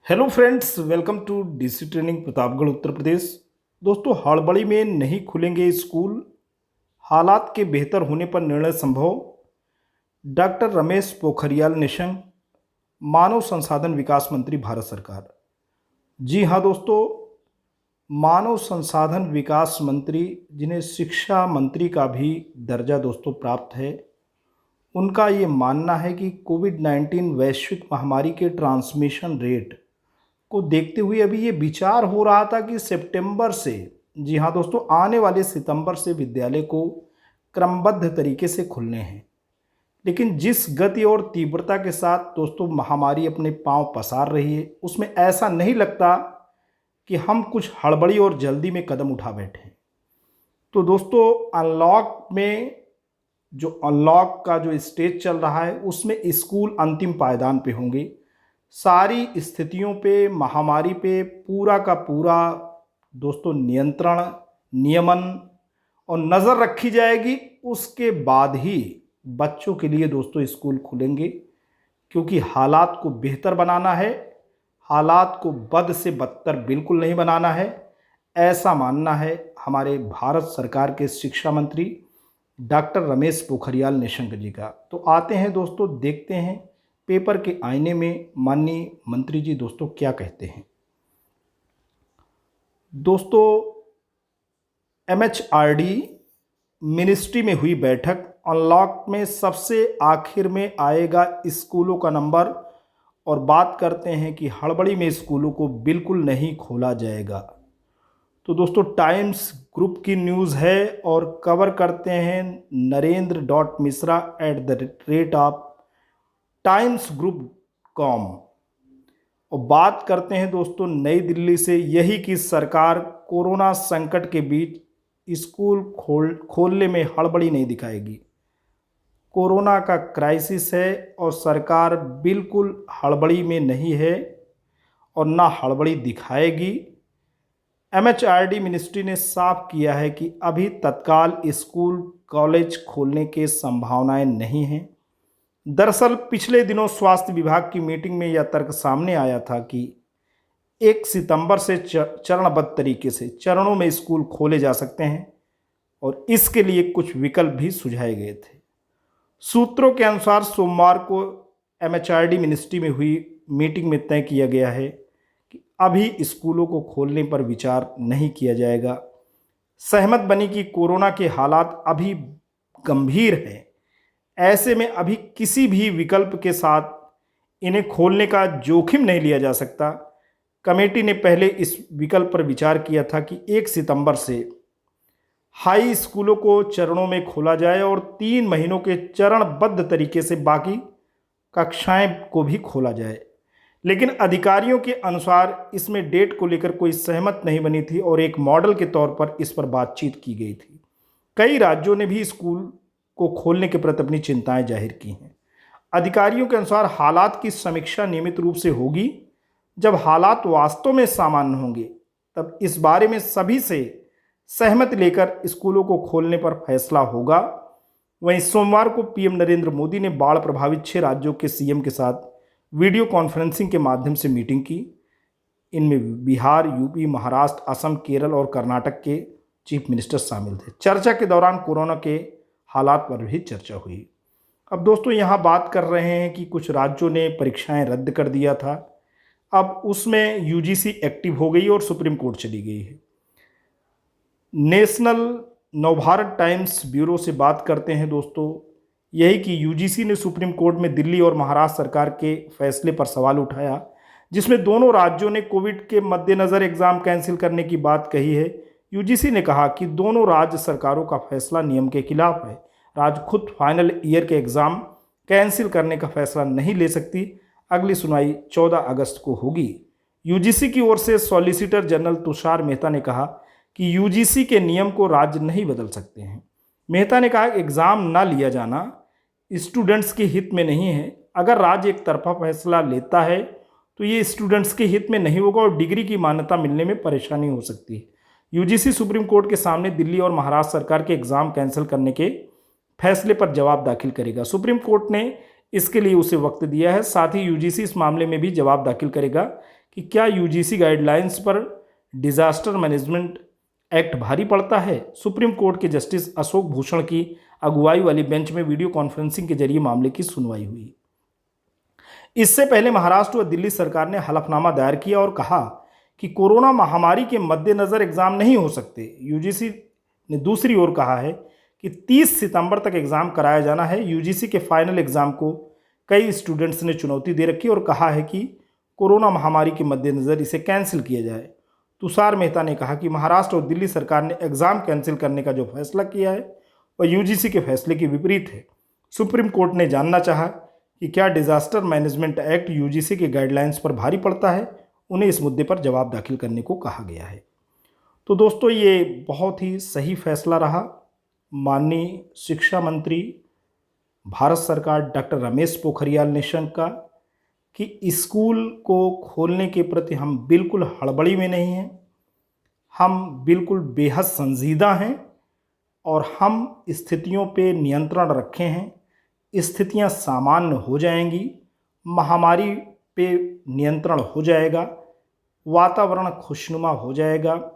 Hello friends, welcome to DC training Pratapgarh Uttar Pradesh. दोस्तों, हड़बड़ी में नहीं खुलेंगे स्कूल, हालात के बेहतर होने पर निर्णय संभव। डॉक्टर रमेश पोखरियाल निशंक, मानव संसाधन विकास मंत्री, भारत सरकार। जी हाँ दोस्तों, मानव संसाधन विकास मंत्री, जिन्हें शिक्षा मंत्री का भी दर्जा दोस्तों प्राप्त है, उनका ये मानना है कि कोविड-19 वैश्विक महामारी के ट्रांसमिशन रेट को देखते हुए अभी ये विचार हो रहा था कि सितंबर से, जी हाँ दोस्तों, आने वाले सितंबर से विद्यालय को क्रमबद्ध तरीके से खुलने हैं। लेकिन जिस गति और तीव्रता के साथ दोस्तों महामारी अपने पांव पसार रही है, उसमें ऐसा नहीं लगता कि हम कुछ हड़बड़ी और जल्दी में कदम उठा बैठे हैं। तो दोस्तों, अनलॉक का जो स्टेज चल रहा है, उसमें स्कूल अंतिम पायदान पे होंगे। सारी स्थितियों पे, महामारी पे पूरा का पूरा दोस्तों नियंत्रण, नियमन और नज़र रखी जाएगी। उसके बाद ही बच्चों के लिए दोस्तों स्कूल खुलेंगे, क्योंकि हालात को बेहतर बनाना है, हालात को बद से बदतर बिल्कुल नहीं बनाना है। ऐसा मानना है हमारे भारत सरकार के शिक्षा मंत्री डॉक्टर रमेश पोखरियाल निशंक जी का। तो आते हैं दोस्तों, देखते हैं पेपर के आईने में माननीय मंत्री जी दोस्तों क्या कहते हैं। दोस्तों, एमएचआरडी मिनिस्ट्री में हुई बैठक, अनलॉक में सबसे आखिर में आएगा स्कूलों का नंबर, और बात करते हैं कि हड़बड़ी में स्कूलों को बिल्कुल नहीं खोला जाएगा। तो दोस्तों, टाइम्स ग्रुप की न्यूज़ है और कवर करते हैं narendra.misra@timesgroup.com। और बात करते हैं दोस्तों नई दिल्ली से, यही कि सरकार कोरोना संकट के बीच स्कूल खोलने में हड़बड़ी नहीं दिखाएगी। कोरोना का क्राइसिस है और सरकार बिल्कुल हड़बड़ी में नहीं है और ना हड़बड़ी दिखाएगी। एमएचआरडी मिनिस्ट्री ने साफ किया है कि अभी तत्काल स्कूल कॉलेज खोलने की संभावनाएं नहीं हैं। दरअसल पिछले दिनों स्वास्थ्य विभाग की मीटिंग में यह तर्क सामने आया था कि 1 सितंबर से चरणबद्ध तरीके से चरणों में स्कूल खोले जा सकते हैं, और इसके लिए कुछ विकल्प भी सुझाए गए थे। सूत्रों के अनुसार सोमवार को एमएचआरडी मिनिस्ट्री में हुई मीटिंग में तय किया गया है कि अभी स्कूलों को खोलने पर विचार नहीं किया जाएगा। सहमत बनी कि कोरोना के हालात अभी गंभीर हैं, ऐसे में अभी किसी भी विकल्प के साथ इन्हें खोलने का जोखिम नहीं लिया जा सकता। कमेटी ने पहले इस विकल्प पर विचार किया था कि 1 सितंबर से हाई स्कूलों को चरणों में खोला जाए और 3 महीनों के चरणबद्ध तरीके से बाकी कक्षाएं को भी खोला जाए। लेकिन अधिकारियों के अनुसार इसमें डेट को लेकर कोई सहमत नहीं बनी थी और एक मॉडल के तौर पर इस पर बातचीत की गई थी। कई राज्यों ने भी स्कूल को खोलने के प्रति अपनी चिंताएं जाहिर की हैं। अधिकारियों के अनुसार हालात की समीक्षा नियमित रूप से होगी। जब हालात वास्तव में सामान्य होंगे, तब इस बारे में सभी से सहमति लेकर स्कूलों को खोलने पर फैसला होगा। वहीं सोमवार को पीएम नरेंद्र मोदी ने बाढ़ प्रभावित 6 राज्यों के सीएम के साथ वीडियो कॉन्फ्रेंसिंग के माध्यम से मीटिंग की। इनमें बिहार, यूपी, महाराष्ट्र, असम, केरल और कर्नाटक के चीफ मिनिस्टर शामिल थे। चर्चा के दौरान कोरोना के हालात पर भी चर्चा हुई। अब दोस्तों, यहाँ बात कर रहे हैं कि कुछ राज्यों ने परीक्षाएं रद्द कर दिया था, अब उसमें यूजीसी एक्टिव हो गई और सुप्रीम कोर्ट चली गई है। नेशनल नवभारत टाइम्स ब्यूरो से बात करते हैं दोस्तों, यही कि यूजीसी ने सुप्रीम कोर्ट में दिल्ली और महाराष्ट्र सरकार के फैसले पर सवाल उठाया, जिसमें दोनों राज्यों ने कोविड के मद्देनज़र एग्ज़ाम कैंसिल करने की बात कही है। यूजीसी ने कहा कि दोनों राज्य सरकारों का फैसला नियम के खिलाफ है। राज्य खुद फाइनल ईयर के एग्ज़ाम कैंसिल करने का फैसला नहीं ले सकती। अगली सुनवाई 14 अगस्त को होगी। यूजीसी की ओर से सॉलिसिटर जनरल तुषार मेहता ने कहा कि यूजीसी के नियम को राज्य नहीं बदल सकते हैं। मेहता ने कहा कि एग्ज़ाम ना लिया जाना स्टूडेंट्स के हित में नहीं है। अगर राज्य एक तरफा फैसला लेता है तो ये स्टूडेंट्स के हित में नहीं होगा और डिग्री की मान्यता मिलने में परेशानी हो सकती है। यूजीसी सुप्रीम कोर्ट के सामने दिल्ली और महाराष्ट्र सरकार के एग्ज़ाम कैंसिल करने के फैसले पर जवाब दाखिल करेगा। सुप्रीम कोर्ट ने इसके लिए उसे वक्त दिया है। साथ ही यूजीसी इस मामले में भी जवाब दाखिल करेगा कि क्या यूजीसी गाइडलाइंस पर डिजास्टर मैनेजमेंट एक्ट भारी पड़ता है। सुप्रीम कोर्ट के जस्टिस अशोक भूषण की अगुवाई वाली बेंच में वीडियो कॉन्फ्रेंसिंग के जरिए मामले की सुनवाई हुई। इससे पहले महाराष्ट्र व दिल्ली सरकार ने हलफनामा दायर किया और कहा कि कोरोना महामारी के मद्देनजर एग्जाम नहीं हो सकते। यूजीसी ने दूसरी ओर कहा है कि 30 सितंबर तक एग्जाम कराया जाना है। यूजीसी के फाइनल एग्जाम को कई स्टूडेंट्स ने चुनौती दे रखी और कहा है कि कोरोना महामारी के मद्देनजर इसे कैंसिल किया जाए। तुषार मेहता ने कहा कि महाराष्ट्र और दिल्ली सरकार ने एग्जाम कैंसिल करने का जो फैसला किया है वह यूजीसी के फैसले के विपरीत है। सुप्रीम कोर्ट ने जानना चाहा कि क्या डिजास्टर मैनेजमेंट एक्ट यूजीसी के गाइडलाइंस पर भारी पड़ता है। उन्हें इस मुद्दे पर जवाब दाखिल करने को कहा गया है। तो दोस्तों, ये बहुत ही सही फैसला रहा माननीय शिक्षा मंत्री भारत सरकार डॉक्टर रमेश पोखरियाल निशंक का कि स्कूल को खोलने के प्रति हम बिल्कुल हड़बड़ी में नहीं हैं। हम बिल्कुल बेहद संजीदा हैं और हम स्थितियों पे नियंत्रण रखे हैं। स्थितियां सामान्य हो जाएंगी, महामारी पे नियंत्रण हो जाएगा, वातावरण खुशनुमा हो जाएगा,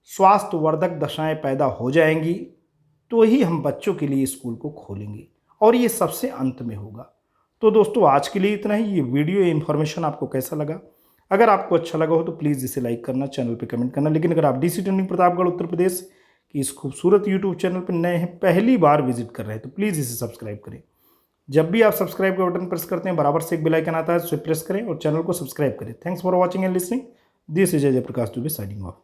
स्वास्थ्यवर्धक दशाएं पैदा हो जाएंगी, तो ही हम बच्चों के लिए स्कूल को खोलेंगे और ये सबसे अंत में होगा। तो दोस्तों, आज के लिए इतना ही। ये वीडियो इन्फॉर्मेशन आपको कैसा लगा? अगर आपको अच्छा लगा हो तो प्लीज़ इसे लाइक करना, चैनल पे कमेंट करना। लेकिन अगर आप डीसी ट्रेनिंग प्रतापगढ़ उत्तर प्रदेश की इस खूबसूरत यूट्यूब चैनल पर नए हैं, पहली बार विजिट कर रहे हैं, तो प्लीज़ इसे सब्सक्राइब करें। जब भी आप सब्सक्राइब का बटन प्रेस करते हैं, बराबर से एक बेल आइकन आता है, उसे प्रेस करें और चैनल को सब्सक्राइब करें। Thanks for watching and listening. This is Ajay Prakash Dubey signing off.